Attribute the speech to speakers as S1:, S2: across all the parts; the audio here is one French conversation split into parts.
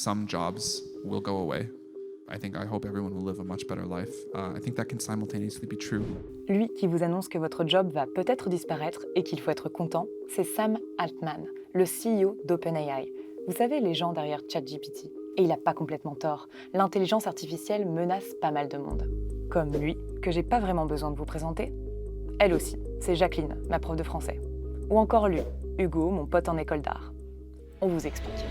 S1: some jobs will go away. I hope everyone will live a much better life. I think that can simultaneously be true.
S2: Lui qui vous annonce que votre job va peut-être disparaître et qu'il faut être content, c'est Sam Altman, le CEO d'OpenAI. Vous savez, les gens derrière ChatGPT. Et il n'a pas complètement tort. L'intelligence artificielle menace pas mal de monde. Comme lui, que j'ai pas vraiment besoin de vous présenter. Elle aussi, c'est Jacqueline, ma prof de français. Ou encore lui, Hugo, mon pote en école d'art. On vous explique.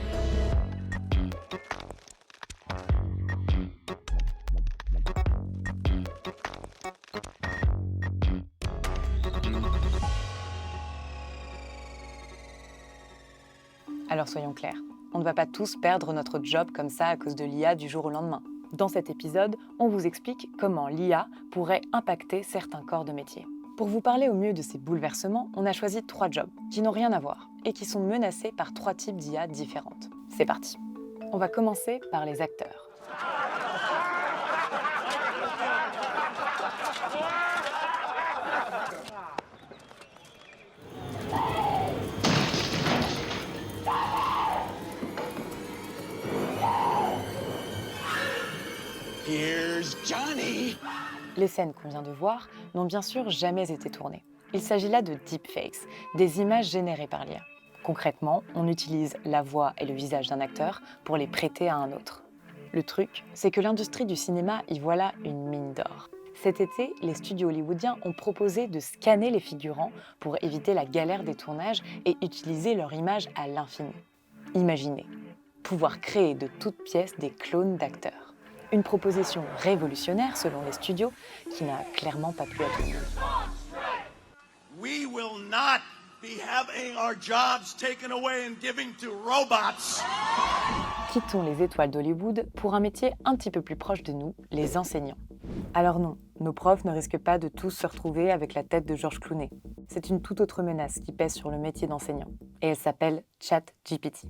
S2: Alors soyons clairs, on ne va pas tous perdre notre job comme ça à cause de l'IA du jour au lendemain. Dans cet épisode, on vous explique comment l'IA pourrait impacter certains corps de métier. Pour vous parler au mieux de ces bouleversements, on a choisi 3 jobs qui n'ont rien à voir et qui sont menacés par 3 types d'IA différentes. C'est parti. On va commencer par les acteurs.
S3: Here's Johnny.
S2: Les scènes qu'on vient de voir n'ont bien sûr jamais été tournées. Il s'agit là de deepfakes, des images générées par l'IA. Concrètement, on utilise la voix et le visage d'un acteur pour les prêter à un autre. Le truc, c'est que l'industrie du cinéma y voit là une mine d'or. Cet été, les studios hollywoodiens ont proposé de scanner les figurants pour éviter la galère des tournages et utiliser leur image à l'infini. Imaginez, pouvoir créer de toutes pièces des clones d'acteurs. Une proposition révolutionnaire selon les studios qui n'a clairement pas plu à tout le monde.
S3: We will not be having our jobs taken away and giving to robots.
S2: Quittons les étoiles d'Hollywood pour un métier un petit peu plus proche de nous, les enseignants. Alors non, nos profs ne risquent pas de tous se retrouver avec la tête de George Clooney. C'est une toute autre menace qui pèse sur le métier d'enseignant. Et elle s'appelle ChatGPT.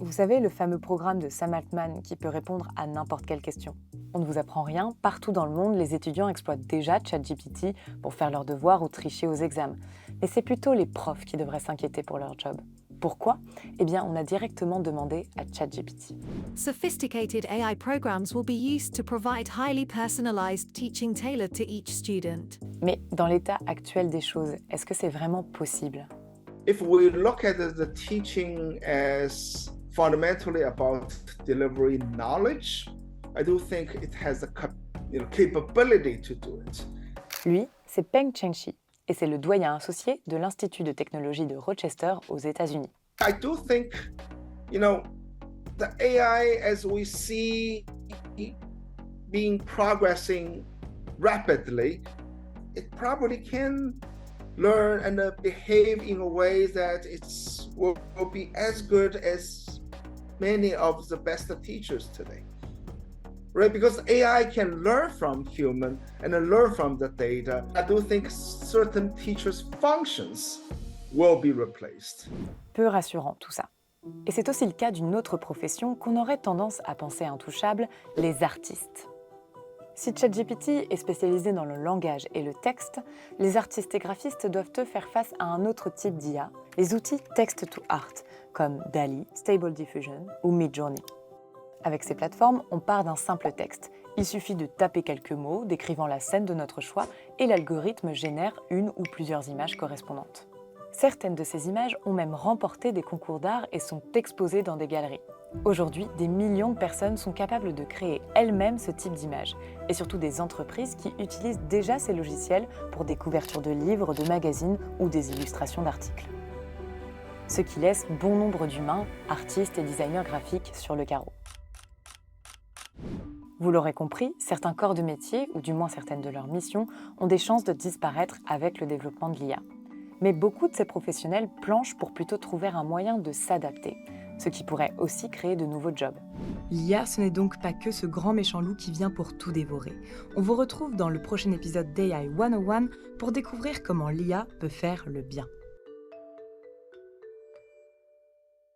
S2: Vous savez, le fameux programme de Sam Altman qui peut répondre à n'importe quelle question. On ne vous apprend rien, partout dans le monde, les étudiants exploitent déjà ChatGPT pour faire leurs devoirs ou tricher aux examens. Mais c'est plutôt les profs qui devraient s'inquiéter pour leur job. Pourquoi ? Eh bien, on a directement demandé à ChatGPT.
S4: Sophisticated AI programs will be used to provide highly personalized teaching tailored to each student.
S2: Mais dans l'état actuel des choses, est-ce que c'est vraiment possible ?
S5: If we look at the teaching as fundamentally about delivering knowledge, I do think it has the capability to do it.
S2: Lui, c'est Peng Chengxi, et c'est le doyen associé de l'Institut de technologie de Rochester aux États-Unis.
S5: I do think, the AI as we see being progressing rapidly, it probably can learn and behave in a way that it will be as good as many of the best teachers today. Right? Because AI can learn from human and learn from the data. I do think certain teachers' functions will be replaced.
S2: Peu rassurant tout ça. Et c'est aussi le cas d'une autre profession qu'on aurait tendance à penser intouchable, les artistes. Si ChatGPT est spécialisé dans le langage et le texte, les artistes et graphistes doivent eux faire face à un autre type d'IA, les outils text-to-art, comme DALL-E, Stable Diffusion ou Midjourney. Avec ces plateformes, on part d'un simple texte. Il suffit de taper quelques mots décrivant la scène de notre choix et l'algorithme génère une ou plusieurs images correspondantes. Certaines de ces images ont même remporté des concours d'art et sont exposées dans des galeries. Aujourd'hui, des millions de personnes sont capables de créer elles-mêmes ce type d'image, et surtout des entreprises qui utilisent déjà ces logiciels pour des couvertures de livres, de magazines ou des illustrations d'articles. Ce qui laisse bon nombre d'humains, artistes et designers graphiques sur le carreau. Vous l'aurez compris, certains corps de métier, ou du moins certaines de leurs missions, ont des chances de disparaître avec le développement de l'IA. Mais beaucoup de ces professionnels planchent pour plutôt trouver un moyen de s'adapter, ce qui pourrait aussi créer de nouveaux jobs. L'IA, ce n'est donc pas que ce grand méchant loup qui vient pour tout dévorer. On vous retrouve dans le prochain épisode d'AI 101 pour découvrir comment l'IA peut faire le bien.